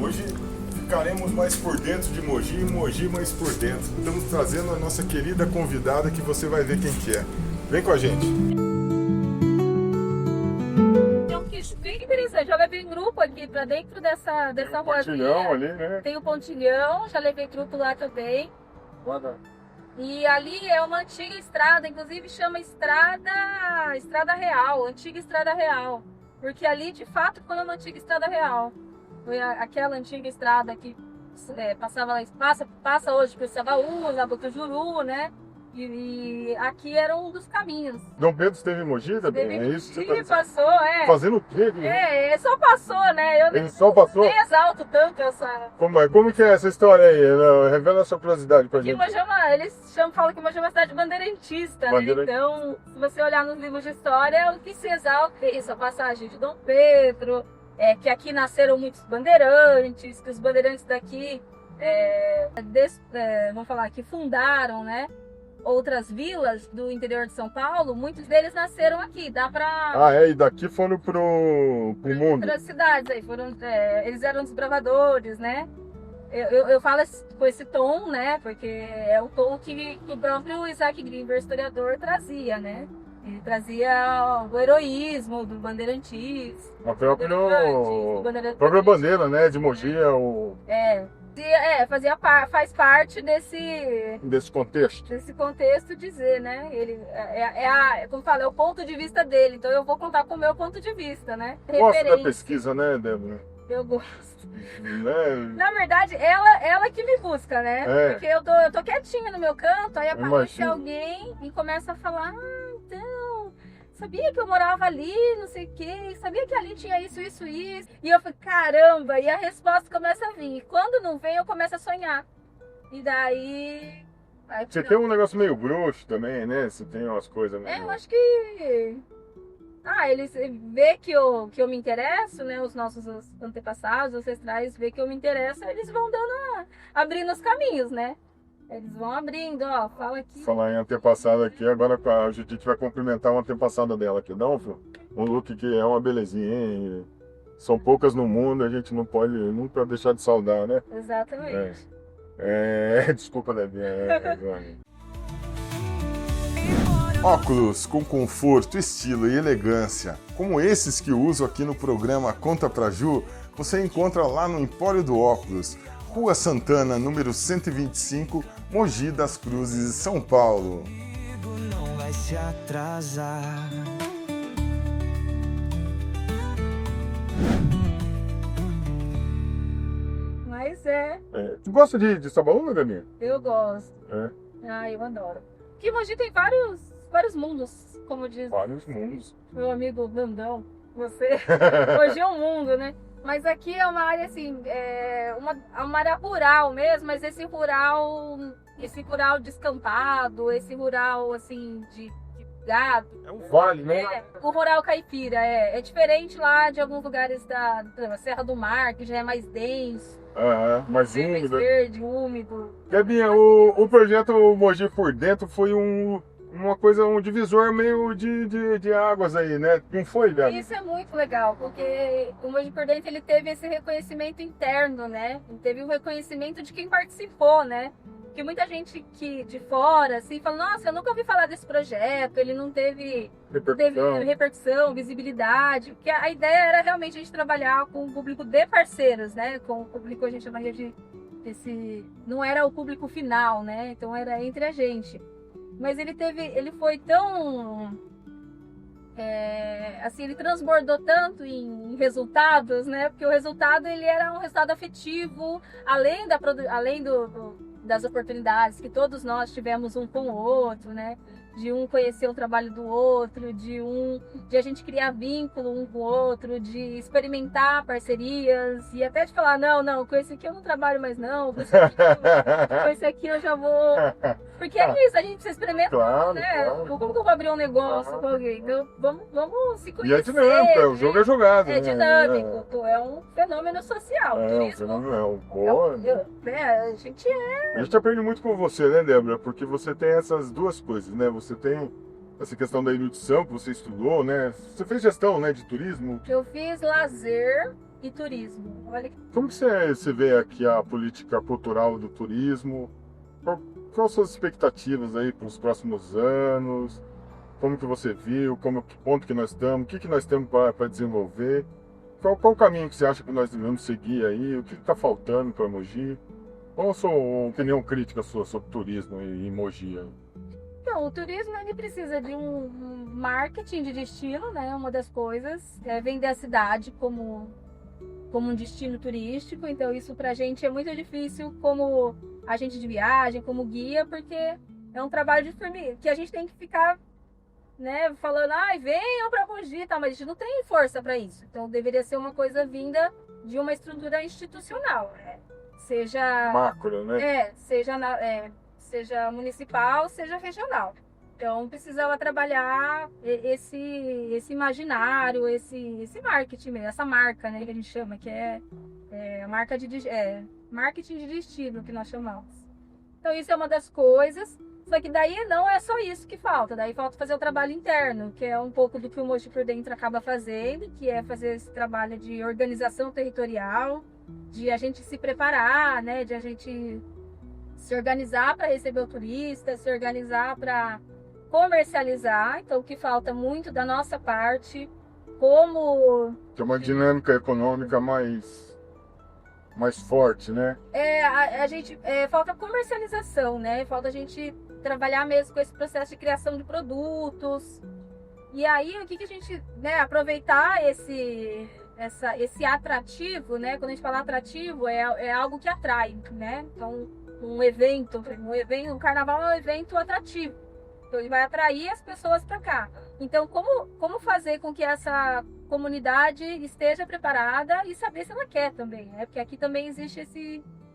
Hoje ficaremos mais por dentro de Mogi e Mogi mais por dentro. Estamos trazendo a nossa querida convidada que você vai ver quem que é. Vem com a gente. Tem um kit bem interessante. Já levei grupo aqui pra dentro dessa Pontilhão ruazinha. ali, né? Tem o Pontilhão, já levei grupo lá também. E ali é uma antiga estrada, inclusive chama Estrada Real, Antiga Estrada Real. Porque ali, de fato, foi uma antiga Estrada Real. Foi aquela antiga estrada que passava lá, passa hoje por Savaúna, Bocajuru, né? E aqui era um dos caminhos. Dom Pedro esteve em Mogi também? Teve É isso? que Mogi, você tá passou, fazendo o quê? Só passou, né? Eu Ele só passou? nem exalto tanto essa... Como que é essa história aí? Revela a sua curiosidade pra Que gente. Mogi falam que Mogi é uma cidade bandeirantista, né? Então, se você olhar nos livros de história, o que se exalta é isso, a passagem de Dom Pedro, que aqui nasceram muitos bandeirantes, que os bandeirantes daqui, vamos falar, que fundaram, né? Outras vilas do interior de São Paulo, muitos deles nasceram aqui, dá pra... E daqui foram pro mundo. Outras cidades aí, eles eram desbravadores, né? Eu falo com esse tom, né? Porque é o tom que o próprio Isaac Grinberg, historiador, trazia, né? Ele trazia o heroísmo do bandeirantismo. A própria bandeira, né? De Mogi é o... faz parte desse contexto. Desse contexto dizer, né? Ele como fala, é o ponto de vista dele. Então eu vou contar com o meu ponto de vista, né? Gosta da pesquisa, né, Débora? Eu gosto. Né? Na verdade, ela que me busca, né? Porque eu tô quietinha no meu canto, aí aparece alguém e começa a falar, então, sabia que eu morava ali, não sei o quê, sabia que ali tinha isso. E eu falei, caramba, e a resposta começa a vir. E quando não vem, eu começo a sonhar. E daí... Você tem um negócio meio bruxo também, né? Você tem umas coisas meio... eu acho que... eles vê que eu me interesso, né? Os nossos antepassados, ancestrais, vê que eu me interesso, eles vão abrindo os caminhos, né? Eles vão abrindo, fala aqui. Falar em antepassado aqui, agora a Judite vai cumprimentar uma antepassada dela aqui. Não, filho? Um look que é uma belezinha, hein? São poucas no mundo, a gente não pode nunca deixar de saudar, né? Exatamente. Desculpa, Débora. Óculos com conforto, estilo e elegância, como esses que uso aqui no programa Conta Pra Ju, você encontra lá no Empório do Óculos, Rua Santana, número 125, Mogi das Cruzes, São Paulo. Não vai se atrasar. Mas Tu gosta de Sabaúna, Galinha? eu gosto. Eu adoro. Porque Mogi tem vários mundos, como diz Vários mundos. meu amigo Vandão. Você, hoje é um mundo, né? Mas aqui é uma área assim, uma área rural mesmo, mas esse rural descampado, esse rural assim de gado. É um vale, né? O rural caipira é diferente lá de alguns lugares da Serra do Mar, que já é mais denso. Mais Mais úmido. verde, úmido. Debinha, o projeto Mogi por Dentro foi um divisor meio de águas aí, né? Não foi, Débora? Isso é muito legal, porque o Mogi por Dentro ele teve esse reconhecimento interno, né? Ele teve o reconhecimento de quem participou, né? Porque muita gente que de fora, assim, fala, nossa, eu nunca ouvi falar desse projeto, ele não teve repercussão, visibilidade, porque a ideia era realmente a gente trabalhar com o público de parceiros, né? Com o público, a gente chamaria não era o público final, né? Então era entre a gente. Mas ele foi tão... ele transbordou tanto em resultados, né? Porque o resultado, ele era um resultado afetivo, além das oportunidades que todos nós tivemos um com o outro, né? De um conhecer o trabalho do outro, de a gente criar vínculo um com o outro, de experimentar parcerias e até de falar, não, com esse aqui eu não trabalho mais não, com esse aqui eu já vou... Porque é isso, a gente se experimenta, claro, né? Claro. Como que eu vou abrir um negócio com alguém? Então, vamos se conhecer. E é dinâmico, o jogo é jogado. É dinâmico, é um fenômeno social. Turismo, a gente A gente aprende muito com você, né, Débora? Porque você tem essas duas coisas, né? Você tem essa questão da erudição que você estudou, né? Você fez gestão, né, de turismo? Eu fiz lazer e turismo. Olha que Como que você vê aqui a política cultural do turismo? Quais são as suas expectativas aí para os próximos anos? Como que você viu? Que ponto que nós estamos? O que nós temos para desenvolver? Qual o caminho que você acha que nós devemos seguir aí? O que está faltando para Mogi? Qual a sua opinião crítica sua sobre turismo em Mogi? Então, o turismo ele precisa de um marketing de destino, né? Uma das coisas é vender a cidade como um destino turístico. Então, isso pra gente é muito difícil como agente de viagem, como guia, porque é um trabalho de formiga que a gente tem que ficar, né, falando, ai, venham para Mogi e tal, mas a gente não tem força para isso. Então, deveria ser uma coisa vinda de uma estrutura institucional, né? Seja Macro, né? seja municipal, seja regional. Então, precisava trabalhar esse imaginário, esse marketing mesmo, essa marca, né, que a gente chama, que é a marca marketing de destino, que nós chamamos. Então, isso é uma das coisas. Só que daí não é só isso que falta. Daí falta fazer o trabalho interno, que é um pouco do que o Mogi por Dentro acaba fazendo, que é fazer esse trabalho de organização territorial, de a gente se preparar, né, de a gente se organizar para receber o turista, se organizar para comercializar. Então, o que falta muito da nossa parte, como... Tem uma dinâmica econômica mais forte, né? A gente falta comercialização, né? Falta a gente trabalhar mesmo com esse processo de criação de produtos. E aí, o que a gente, né, aproveitar esse atrativo, né? Quando a gente fala atrativo, é algo que atrai, né? Então, um carnaval é um evento atrativo. Então, ele vai atrair as pessoas para cá. Então, como fazer com que essa comunidade esteja preparada e saber se ela quer também, né? Porque aqui também existe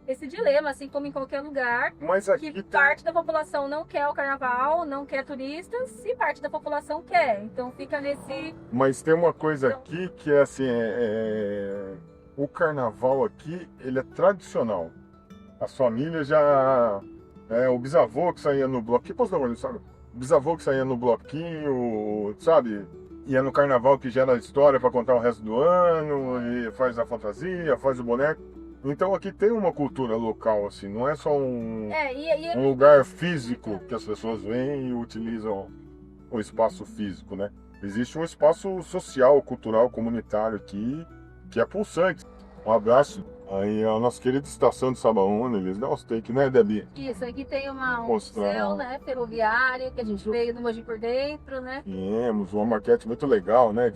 esse dilema, assim como em qualquer lugar, Mas aqui que parte da população não quer o carnaval, não quer turistas, e parte da população quer. Então fica nesse... Mas tem uma coisa aqui que é assim, o carnaval aqui, ele é tradicional. As famílias já... o bisavô que saía no bloquinho, sabe? O bisavô que saía no bloquinho, sabe? Ia no carnaval que gera história para contar o resto do ano, e faz a fantasia, faz o boneco. Então aqui tem uma cultura local, assim, não é só um lugar físico que as pessoas vêm e utilizam o espaço físico, né? Existe um espaço social, cultural, comunitário aqui, que é pulsante. Um abraço aí a nossa querida estação de Sabaúna, eles dão os take, né, Debbie? Isso, aqui tem um museu, né, ferroviário, que a gente veio do Mogi por Dentro, né? Temos uma maquete muito legal, né?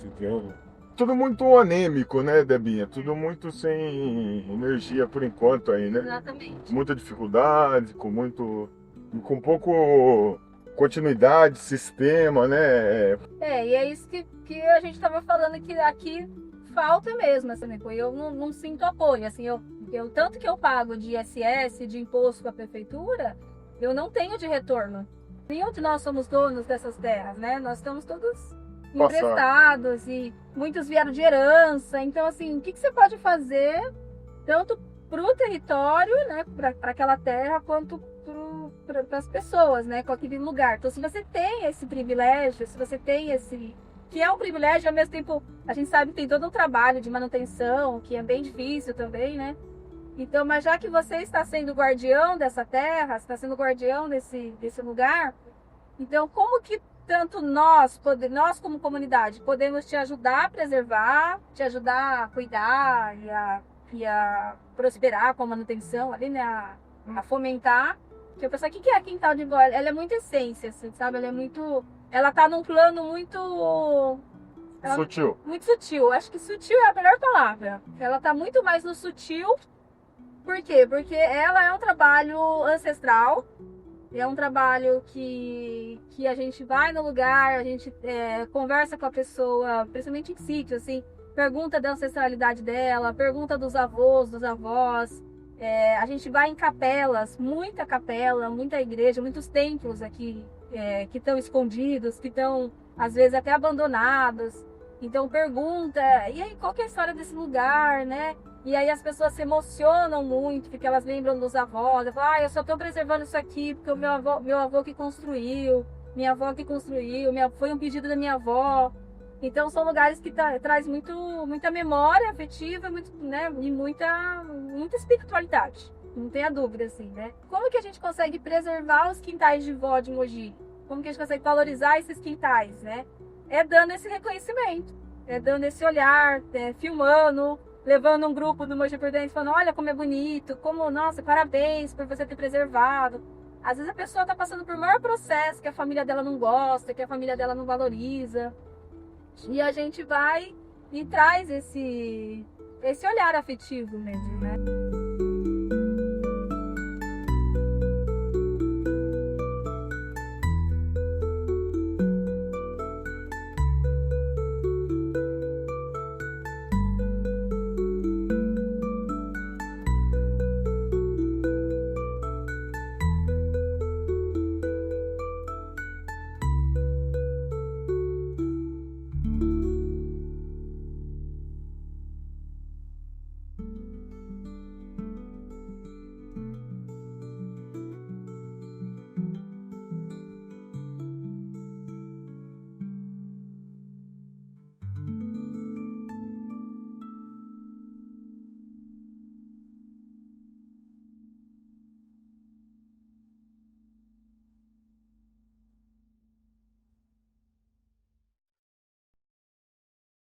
Tudo muito anêmico, né, Debinha? Tudo muito sem energia por enquanto aí, né? Exatamente. Muita dificuldade, com pouco continuidade, sistema, né? E é isso que a gente estava falando, que aqui falta mesmo, assim, eu não sinto apoio, assim, eu tanto que eu pago de ISS, de imposto com a prefeitura, eu não tenho de retorno. Nenhum de nós somos donos dessas terras, né? Nós estamos todos emprestados e muitos vieram de herança. Então, assim, o que você pode fazer tanto para o território, né, para aquela terra, quanto para as pessoas, né, com aquele lugar. Então, se você tem esse privilégio, se você tem esse... que é um privilégio, ao mesmo tempo, a gente sabe que tem todo um trabalho de manutenção, que é bem difícil também, né? Então, mas já que você está sendo guardião dessa terra, está sendo guardião desse lugar, então como que tanto nós como comunidade, podemos te ajudar a preservar, te ajudar a cuidar e a prosperar com a manutenção ali, né? A fomentar. Porque eu penso, o que é a Quintal de Vó? Ela é muito essência, assim, sabe? Ela tá num plano muito... Sutil. Muito sutil. Acho que sutil é a melhor palavra. Ela tá muito mais no sutil. Por quê? Porque ela é um trabalho ancestral. É um trabalho que a gente vai no lugar, a gente conversa com a pessoa, principalmente em sítio, assim, pergunta da ancestralidade dela, pergunta dos avós, dos avós. A gente vai em capelas, muita capela, muita igreja, muitos templos aqui que estão escondidos, que estão, às vezes, até abandonados. Então, pergunta, e aí, qual que é a história desse lugar, né? E aí as pessoas se emocionam muito, porque elas lembram dos avós. Falam, eu só estou preservando isso aqui porque o meu avô que construiu, minha avó que construiu, foi um pedido da minha avó. Então são lugares que traz muita memória afetiva, né, e muita espiritualidade. Não tenha dúvida, assim, né? Como que a gente consegue preservar os quintais de vó de Mogi? Como que a gente consegue valorizar esses quintais, né? É dando esse reconhecimento, é dando esse olhar, filmando, levando um grupo do Mogi por Dentro, falando, olha como é bonito, nossa, parabéns por você ter preservado. Às vezes a pessoa está passando por um maior processo que a família dela não gosta, que a família dela não valoriza. E a gente vai e traz esse olhar afetivo mesmo, né?